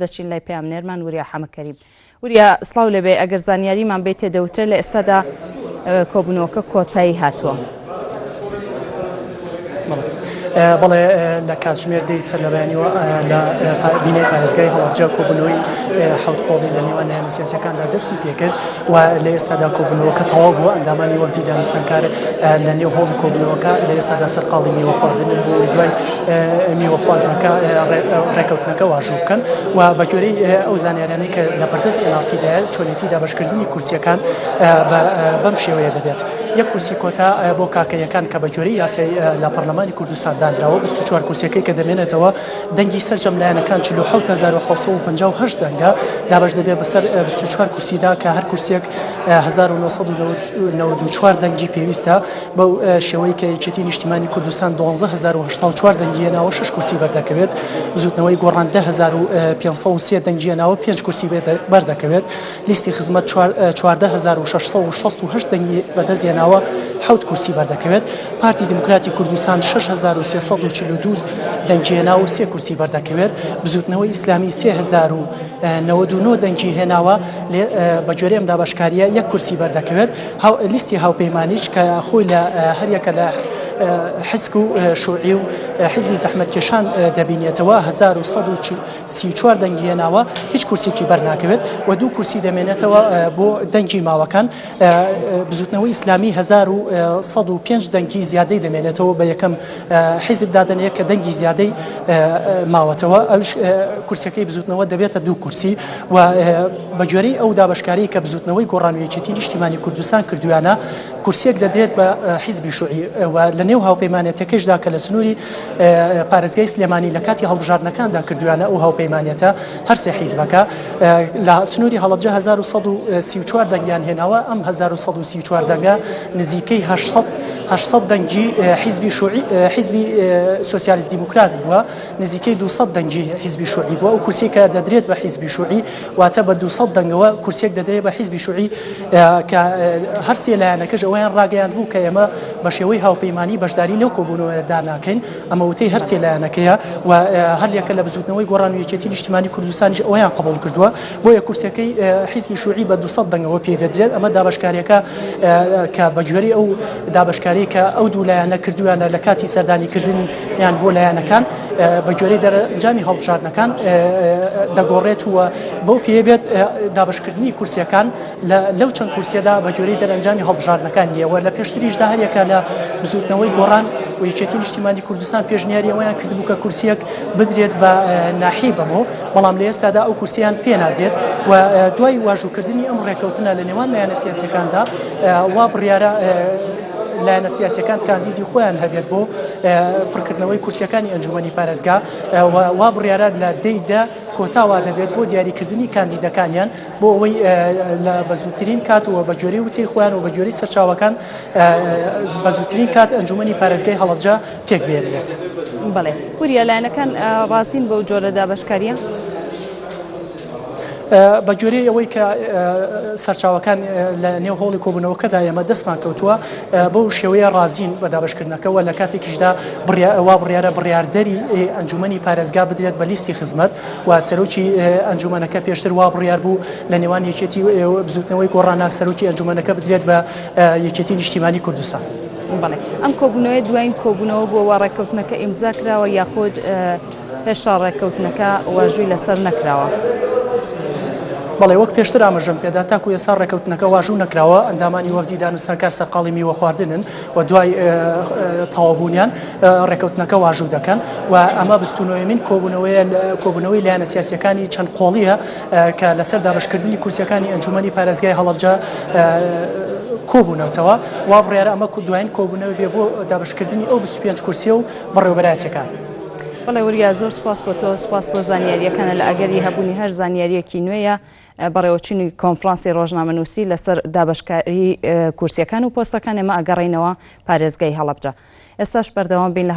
دەچین لای پامنێرمان وریا حەمەکەریم وریا سڵاو لەبێ ئەگەر زانیاریمان بێت تێدەوترێت لە ئێستادا کۆبوونەوەکە کۆتایی هاتووە. بەڵێ لە کاتژمێر دەی سەر لە بەیانیەوە لە بینەی پارێزگای هەڵەبجە کۆبوونەوەی حەوت قۆڵی لە نێوان لایەنە سیاسیەکاندا دەستی پێکرد و لە ئێستادا کۆبوونەوەکە تەواو بووە. ئەندامانی وەفدی دانوستانکار لە نێو هۆڵی کۆبوونەوەکە لە ئێستادا سەرقاڵی میوەخواردنن بۆ دوای میوەخواردنەکە ڕێکەوتنەکە واژوو بکەن و بە جۆرەی ئەو زانیاریانەی کە لە بەردەست NRTدایە چۆنێتی دابەشکردنی کورسیەکان بەم شێوەیە دەبێت. یەک کورسی کۆتا بۆ کاکەیەکان کە بە جۆرەی یاسای لە پەرلەمانی کوردستان دانراوە 24 کورسیەکەی کە دەمێنێتەوە دەنگی سەرجەم لایەنەکان 47758 دەنگە دابش دەبێت بەسەر 24 کورسیدا کە هەر کورسێک 1994 دەنگی پێویستە. بەو شێوەی کە یەکێتی نیشتیمانی کوردستان 12084 دەنگیەناوە 6 کورسی بەردەکەوێت. بزوتنەوەی گۆڕان 10503 دەنگیەناوە 5 کورسی بەردەکەوێت. لیستی خزمەت 14668 دەنگی بەدەستێناوە 7 کورسی بەردەکەوێت. پارتی دموکراتی کوردستان 6342 دەنگیێناوە 3 کورسی بەردەکەوێت. بزوتنەوەی ئیسلامی 3099 دەنگی هێناوە بە جۆرەی ئەم دابەشکاریە 1 کورسی بەردەکەوێت. لیستی هاوپەیمانیش کە خۆی لە هەریەکە لە حزب و شوعی و حزبی زەحمەتکێشان دەبینێتەوە 1134 دەنگی هێناوە هیچ کورسێکی بەرناکەوێت و 2 کورسی دەمێنێتەوە بۆ دەنگی ماوەکان. بزوتنەوەی ئیسلامی 1105 دەنگی زیادەی دەمێنێتەوە بە یەکەم حیزب دادنەیە کە دەنگی زیادەی ماوەتەوە. ئەوش کورسەکەی بزوتنەوە دەبێتە 2 کورسی و بە جۆرەی ئەو دابەشکاری کە بزوتنەوەی گۆڕانویەکێتی نیشتیمانی کوردستان کردویانە کورسێک دەدرێت بە حیزبی شوعی و لە نێو هاوپەیمانێتەکەشدا کە لە سنووری پارێزگای سلێمانی لە کاتی هەڵبژاردنەکاندا کردویانە ئەو هاوپەیمانێتە هەرسێ حیزبەکە لە سنووری هەڵەبجە 1134 دەنگیان هێناوە. ئەم 1134 دەنگە نزیکەی 800 دەنگی حیزبی شوعی حیزبی سۆسیالیست دیموکرات بووە، نزیکەی 200 دەنگی حیزبی شوعی بووە. ئەو کورسی کە دەدرێت بە حیزبی شوعی واتە بە 200 دەنگەوە کورسێک دەدرێت بە حیزبی شوعی کە هەرسێ لایەنەکەش ئەویان ڕاگەیاند بوو کە ئێمە بە شێوەی هاوپەیمانی بەشداری لەو کۆبوونەوەدا ناکەین. ئەمە وتەی هەرسێ لایەنەکەیە و هەر یەکە لە بزوتنەوەی گۆڕانویەکێتی نیشتیمانی کوردستانیش ئەویان قبول کردووە. بۆیە کورسەکەی حیزبی شوعی بە 200 دەنگەوە پێ دەدرێت. ئەمە دابەشکاریەکە کە بە جۆرەی ئەو دابەشکاری کە ئەو دوو لایەنە کردویانە لە کاتی سەردانیکردن یان بۆ لایەنەکان بە جۆرەی دەرەنجامی هەڵبژاردنەکان دەگۆڕێت و بەو پێبێت دابشکردنی کورسیەکان لەو چەند کورسیەدا بە جۆرەی دەرەنجامی هەڵبژاردنەکان نییەوە. لە پێشتریشدا هەریەکە لە بزوتنەوەی گۆڕان و یەکێتی نیشتیمانی کوردستان پێشنیاری ئەویان کردبوو کە کورسیەک بدرێت بە ناحی بەمەوە، بەڵام لە ئێستادا ئەو کورسیان پێ نادرێت و دوای واژووکردنی ئەم ڕێکەوتنە لە نێوان لایەنە سیاسیەکاندا وا بڕیارە لایەنە سیاسیەکان کاندیدی خۆیان هەبێت بۆ پڕکردنەوەی کورسیەکانی ئەنجومەنی پارێزگا وا بڕیارە لە دەیدا کۆتاوا دەبێت بۆ دیاریکردنی کاندیدەکانیان بۆ ئەوەی لە بەزووترین کات و بە جۆرەی وتەی خۆیان و بە جۆرەی سەرچاوەکان بە زووترین کات ئەنجومەنی پارێزگای هەڵەبجە پێک بێنرێت. بەڵێ وریا لایەنەکان ڕاستین بەو جۆرە دابەشکاریە بە جۆرەی ئەوەی کە سەرچاوەکان لە نێو هۆڵی کۆبوونەوەکەدا ئێمە دەستمان کەوتووە بەو شێوەیە ڕازین بە دابشکردنەکەەوە لە کاتێکیشدا وا بڕیارە بڕاردەری ئەنجومەنی پارێزگا بدرێت بە لیستی خزمەت و سەرۆکی ئەنجومەنەکە پێشتر وا بڕیار بوو لە نێوان یەکێتی بزوتنەوەی گۆڕانە سەرۆکی ئەنجومەنەکە بدرێت بە یەکێتی نیشتیمانی کوردستان. بەڵێ ئەم کۆبوونەوەی دوایین کۆبوونەوە بۆ ڕێکەوتنەکە ئیمزا کراوە یاخود هێشتا ڕێکەوتنەکە واژووی لەسەر نەکراوە؟ بەڵێ وەک پێشتر ئاماژەم پێدا تاکو ئێستا ڕێکەوتنەکە واژوو نەکراوە. ئەندامانی وەفدی دانوستانکار سەرقاڵی میوەخواردنن و دوای تەواوبوونیان ڕێکەوتنەکە واژوو دەکەن و ئەمە 29مین کۆبوونەوەی لایەنە سیاسیەکانی چەند قۆڵیە کە لەسەر دابشکردنی کورسیەکانی ئەنجومەنی پارێزگای هەڵەبجە کۆبوونەوەتەوە. وا بڕیارە ئەمە دوایین کۆبوونەوە بێ بۆ دابشکردنی ئەو 25 کورسیە و بەڕێوەبەرایەتەکان. بەڵێ وریا زۆر سپاس بۆ تۆ، سپاس بۆ زانیاریەکانە لە ئەگەری هەبوونی هەر زانیاریەکی نوێیە بەڕێوەچینی کۆنفرانسی ڕۆژنامەنووسی لەسەر دابشکاری کورسیەکان و پۆستەکان ئێمە ئەگەڕینەوە پارێزگای هەڵەبجە. ئێستاش بەردەوام بین لە